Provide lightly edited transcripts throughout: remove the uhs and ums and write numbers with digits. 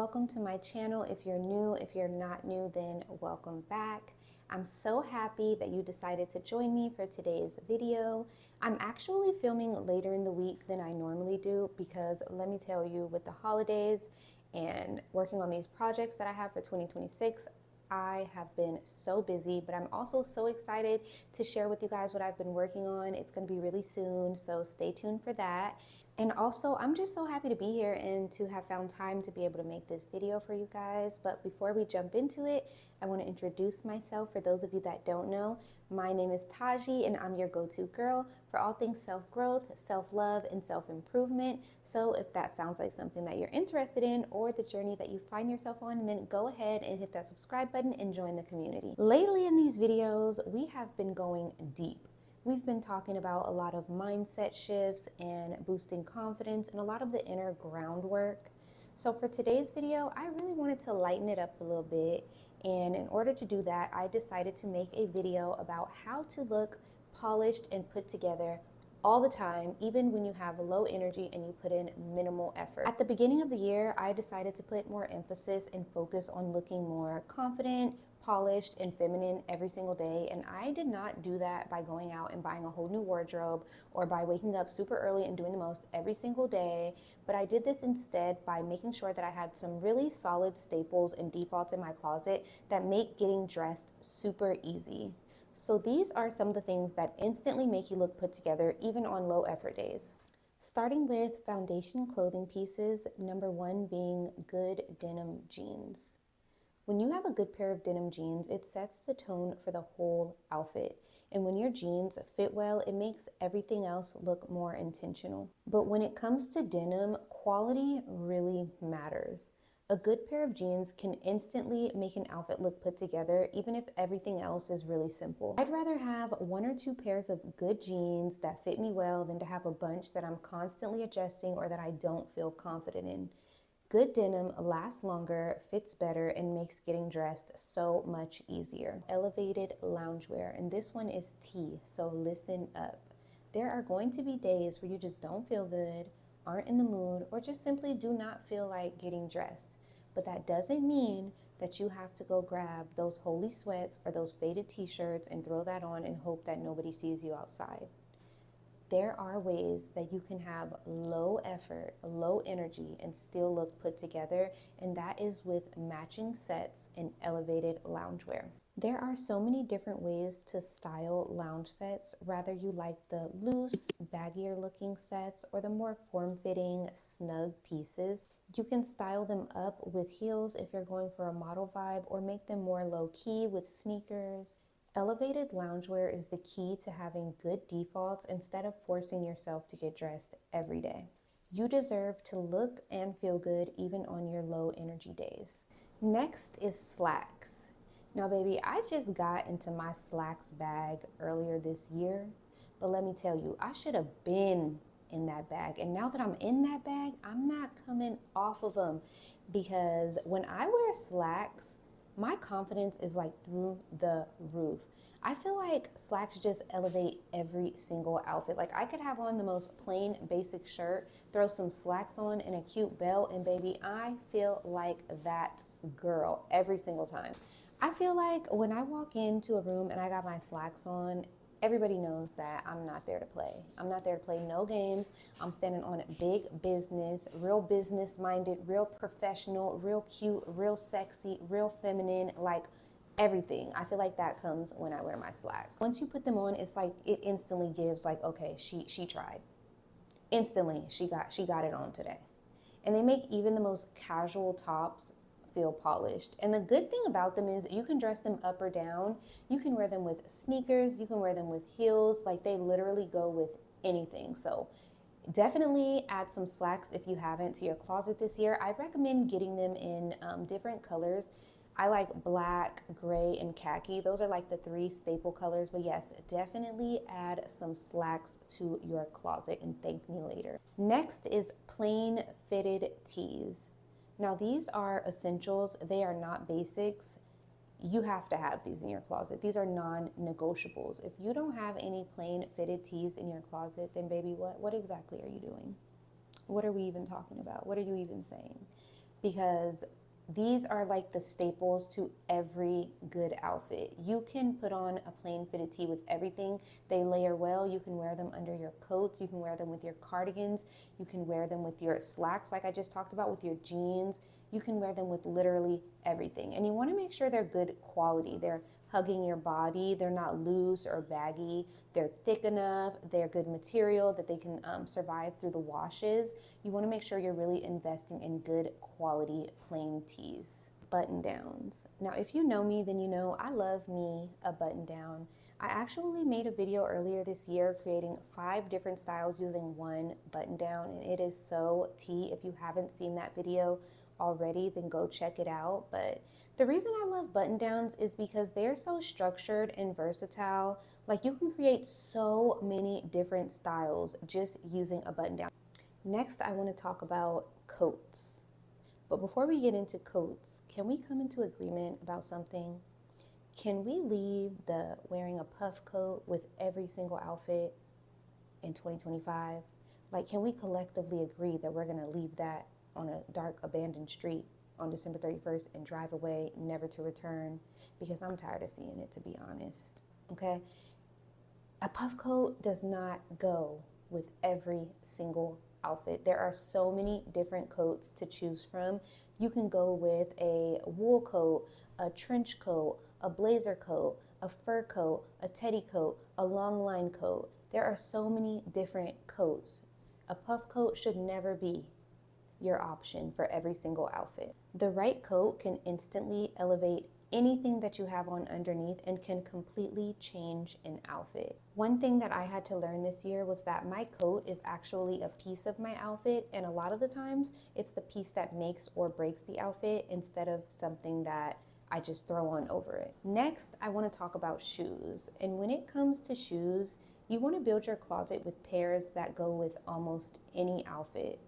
welcome to my channel. If you're new, if you're not new, then welcome back. I'm so happy that you decided to join me for today's video. I'm actually filming later in the week than I normally do because let me tell you, with the holidays and working on these projects that I have for 2026, I have been so busy, but I'm also so excited to share with you guys what I've been working on. It's going to be really soon, so stay tuned for that. And also, I'm just so happy to be here and to have found time to be able to make this video for you guys. But before we jump into it, I want to introduce myself for those of you that don't know. My name is Taji, and I'm your go-to girl for all things self-growth, self-love, and self-improvement. So if that sounds like something that you're interested in or the journey that you find yourself on, then go ahead and hit that subscribe button and join the community. Lately in these videos, we have been going deep. We've been talking about a lot of mindset shifts and boosting confidence and a lot of the inner groundwork. So for today's video, I really wanted to lighten it up a little bit. And in order to do that, I decided to make a video about how to look polished and put together all the time, even when you have low energy and you put in minimal effort. At the beginning of the year, I decided to put more emphasis and focus on looking more confident, polished, and feminine every single day. And I did not do that by going out and buying a whole new wardrobe or by waking up super early and doing the most every single day. But I did this instead by making sure that I had some really solid staples and defaults in my closet that make getting dressed super easy. So these are some of the things that instantly make you look put together even on low effort days. Starting with foundation clothing pieces, number one being good denim jeans. When you have a good pair of denim jeans, it sets the tone for the whole outfit. And when your jeans fit well, it makes everything else look more intentional. But when it comes to denim, quality really matters. A good pair of jeans can instantly make an outfit look put together, even if everything else is really simple. I'd rather have one or two pairs of good jeans that fit me well than to have a bunch that I'm constantly adjusting or that I don't feel confident in. Good denim lasts longer, fits better, and makes getting dressed so much easier. Elevated loungewear, and this one is tea, so listen up. There are going to be days where you just don't feel good, aren't in the mood, or just simply do not feel like getting dressed. But that doesn't mean that you have to go grab those holy sweats or those faded t-shirts and throw that on and hope that nobody sees you outside. There are ways that you can have low effort, low energy, and still look put together, and that is with matching sets and elevated loungewear. There are so many different ways to style lounge sets, whether you like the loose, baggier looking sets or the more form-fitting, snug pieces. You can style them up with heels if you're going for a model vibe, or make them more low-key with sneakers. Elevated loungewear is the key to having good defaults instead of forcing yourself to get dressed every day. You deserve to look and feel good even on your low energy days. Next is slacks. Now baby, I just got into my slacks bag earlier this year, but let me tell you, I should have been in that bag. And now that I'm in that bag, I'm not coming off of them, because when I wear slacks, my confidence is like through the roof. I feel like slacks just elevate every single outfit. Like I could have on the most plain basic shirt, throw some slacks on and a cute belt, and baby, I feel like that girl every single time. I feel like when I walk into a room and I got my slacks on, everybody knows that I'm not there to play. I'm not there to play no games. I'm standing on big business, real business minded, real professional, real cute, real sexy, real feminine, like everything. I feel like that comes when I wear my slacks. Once you put them on, it's like it instantly gives like, okay, she tried. Instantly, she got it on today. And they make even the most casual tops feel polished. And the good thing about them is you can dress them up or down. You can wear them with sneakers, you can wear them with heels, like they literally go with anything. So definitely add some slacks if you haven't to your closet this year. I recommend getting them in different colors. I like black, gray, and khaki. Those are like the three staple colors, but yes, definitely add some slacks to your closet and thank me later. Next is plain fitted tees. Now these are essentials. They are not basics. You have to have these in your closet. These are non-negotiables. If you don't have any plain fitted tees in your closet, then baby, what exactly are you doing? What are we even talking about? What are you even saying? because these are like the staples to every good outfit. You can put on a plain fitted tee with everything. They layer well. You can wear them under your coats. You can wear them with your cardigans. You can wear them with your slacks, like I just talked about, with your jeans. You can wear them with literally everything. And you want to make sure they're good quality. They're hugging your body. They're not loose or baggy. They're thick enough. They're good material that they can survive through the washes. You want to make sure you're really investing in good quality plain tees. Button downs. Now, if you know me, then you know I love me a button down. I actually made a video earlier this year creating 5 different styles using one button down, and it is so tea. If you haven't seen that video already, then go check it out. But the reason I love button downs is because they're so structured and versatile. Like, you can create so many different styles just using a button down. Next, I want to talk about coats. But before we get into coats, can we come into agreement about something? Can we leave the wearing a puff coat with every single outfit in 2025? Like, can we collectively agree that we're going to leave that on a dark abandoned street on December 31st and drive away, never to return? Because I'm tired of seeing it, to be honest. Okay? A puff coat does not go with every single outfit. There are so many different coats to choose from. You can go with a wool coat, a trench coat, a blazer coat, a fur coat, a teddy coat, a long line coat. There are so many different coats. A puff coat should never be your option for every single outfit. The right coat can instantly elevate anything that you have on underneath and can completely change an outfit. One thing that I had to learn this year was that my coat is actually a piece of my outfit, and a lot of the times it's the piece that makes or breaks the outfit instead of something that I just throw on over it. Next, I want to talk about shoes. And when it comes to shoes, you want to build your closet with pairs that go with almost any outfit.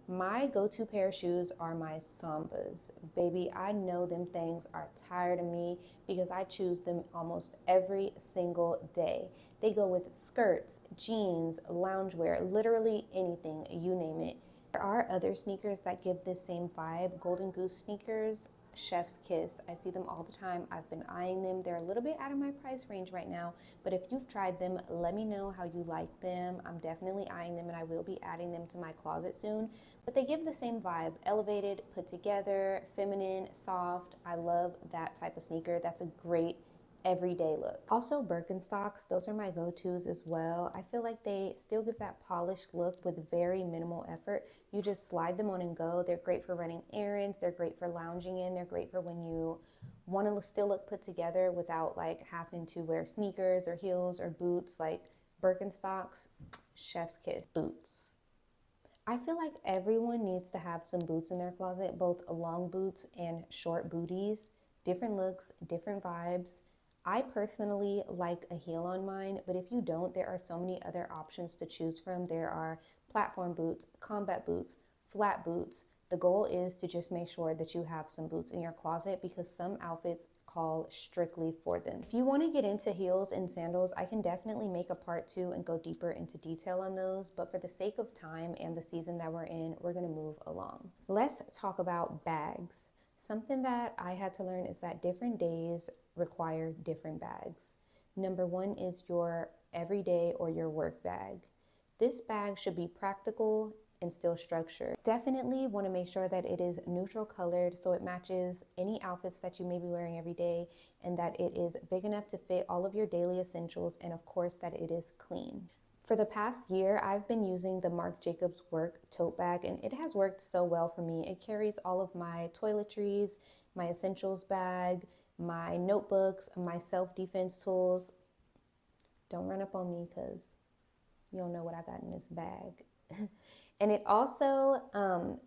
My go-to pair of shoes are my Sambas. Baby, I know them things are tired of me because I choose them almost every single day. They go with skirts, jeans, loungewear, literally anything, you name it. There are other sneakers that give this same vibe. Golden Goose sneakers, chef's kiss. I see them all the time. I've been eyeing them. They're a little bit out of my price range right now, but if you've tried them, let me know how you like them. I'm definitely eyeing them, and I will be adding them to my closet soon. But they give the same vibe: elevated, put together, feminine, soft. I love that type of sneaker. That's a great everyday look. Also, Birkenstocks, those are my go-tos as well. I feel like they still give that polished look with very minimal effort. You just slide them on and go. They're great for running errands. They're great for lounging in. They're great for when you want to still look put together without like having to wear sneakers or heels or boots. Like Birkenstocks, chef's kiss. Boots. I feel like everyone needs to have some boots in their closet, both long boots and short booties. Different looks, different vibes. I personally like a heel on mine, but if you don't, there are so many other options to choose from. There are platform boots, combat boots, flat boots. The goal is to just make sure that you have some boots in your closet because some outfits call strictly for them. If you want to get into heels and sandals, I can definitely make a part 2 and go deeper into detail on those, but for the sake of time and the season that we're in, we're going to move along. Let's talk about bags. Something that I had to learn is that different days require different bags. Number 1 is your everyday or your work bag. This bag should be practical and still structured. Definitely want to make sure that it is neutral colored so it matches any outfits that you may be wearing every day, and that it is big enough to fit all of your daily essentials, and of course that it is clean. For the past year, I've been using the Marc Jacobs Work tote bag, and it has worked so well for me. It carries all of my toiletries, my essentials bag, my notebooks, my self-defense tools. Don't run up on me because you don't know what I got in this bag. And it also,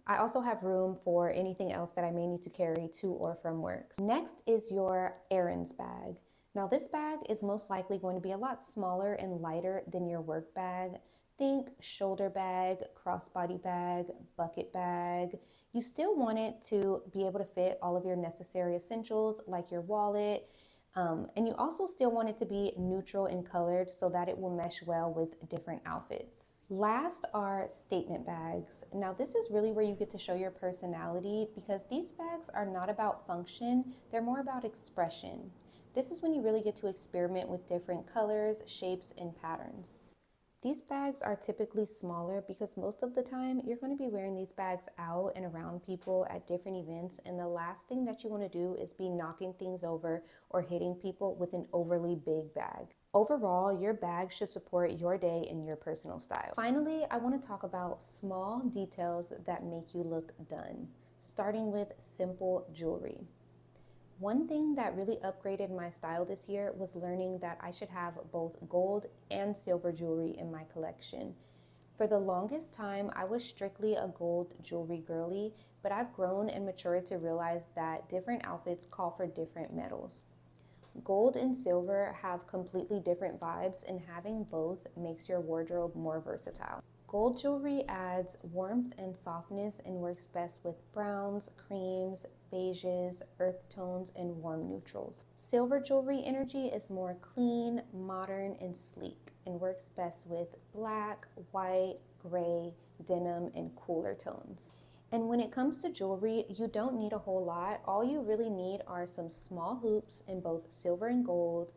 I also have room for anything else that I may need to carry to or from work. Next is your Errands bag. Now this bag is most likely going to be a lot smaller and lighter than your work bag. Think shoulder bag, crossbody bag, bucket bag. You still want it to be able to fit all of your necessary essentials like your wallet, And you also still want it to be neutral and colored so that it will mesh well with different outfits. Last are statement bags. Now this is really where you get to show your personality, because these bags are not about function, they're more about expression. This is when you really get to experiment with different colors, shapes, and patterns. These bags are typically smaller because most of the time you're going to be wearing these bags out and around people at different events, and the last thing that you want to do is be knocking things over or hitting people with an overly big bag. Overall, your bag should support your day and your personal style. Finally, I want to talk about small details that make you look done, starting with simple jewelry. One thing that really upgraded my style this year was learning that I should have both gold and silver jewelry in my collection. For the longest time, I was strictly a gold jewelry girly, but I've grown and matured to realize that different outfits call for different metals. Gold and silver have completely different vibes, and having both makes your wardrobe more versatile. Gold jewelry adds warmth and softness and works best with browns, creams, beiges, earth tones, and warm neutrals. Silver jewelry energy is more clean, modern, and sleek, and works best with black, white, gray, denim, and cooler tones. And when it comes to jewelry, you don't need a whole lot. All you really need are some small hoops in both silver and gold,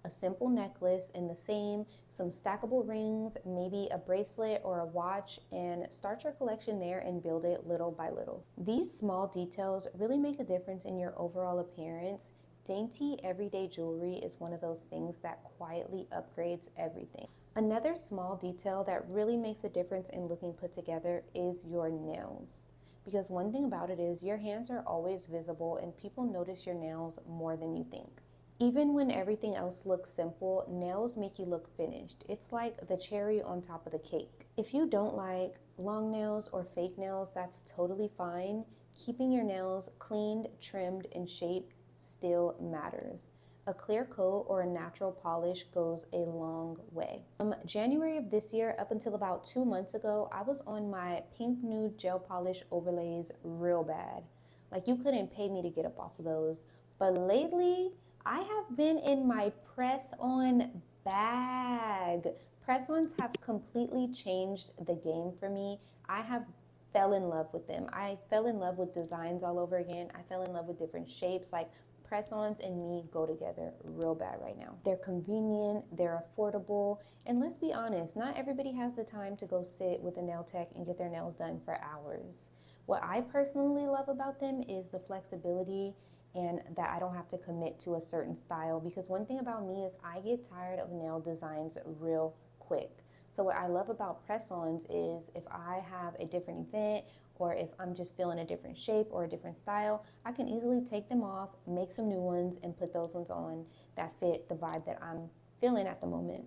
a simple necklace in the same, some stackable rings, maybe a bracelet or a watch, and start your collection there and build it little by little. These small details really make a difference in your overall appearance. Dainty everyday jewelry is one of those things that quietly upgrades everything. Another small detail that really makes a difference in looking put together is your nails. Because one thing about it is your hands are always visible and people notice your nails more than you think. Even when everything else looks simple, nails make you look finished. It's like the cherry on top of the cake. If you don't like long nails or fake nails, that's totally fine. Keeping your nails cleaned, trimmed, and shaped still matters. A clear coat or a natural polish goes a long way. From January of this year up until about 2 months ago, I was on my pink nude gel polish overlays real bad. Like, you couldn't pay me to get up off of those. But lately, I have been in my press-on bag. Press-ons have completely changed the game for me. I have fell in love with them. I fell in love with designs all over again. I fell in love with different shapes. Like, press-ons and me go together real bad right now. They're convenient, they're affordable, and let's be honest, not everybody has the time to go sit with a nail tech and get their nails done for hours. What I personally love about them is the flexibility and that I don't have to commit to a certain style, because one thing about me is I get tired of nail designs real quick. So what I love about press-ons is if I have a different event or if I'm just feeling a different shape or a different style, I can easily take them off, make some new ones, and put those ones on that fit the vibe that I'm feeling at the moment.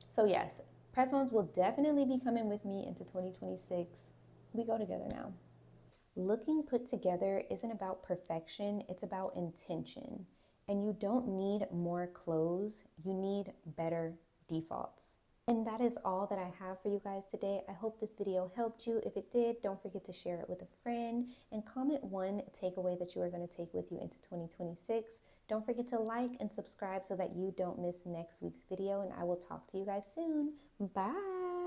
So yes, press-ons will definitely be coming with me into 2026. We go together now. Looking put together isn't about perfection, it's about intention. And you don't need more clothes, you need better defaults. And that is all that I have for you guys today. I hope this video helped you. If it did, don't forget to share it with a friend and comment one takeaway that you are going to take with you into 2026. Don't forget to like and subscribe so that you don't miss next week's video, and I will talk to you guys soon. Bye.